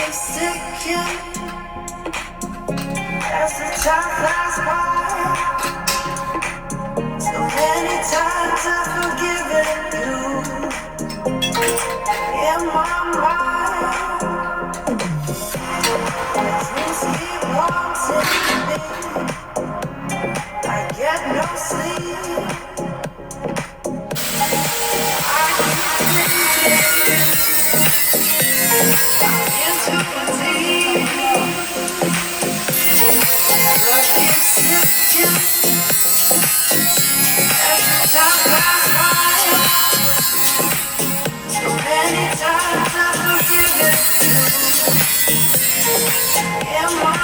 keeps ticking as the time flies by. So many times I've forgiven you in my mind. Dreams keep haunting me. I get no sleep. I keep thinking into a deep. Blood keeps ticking as the time flies by. So many times I've forgiven you in my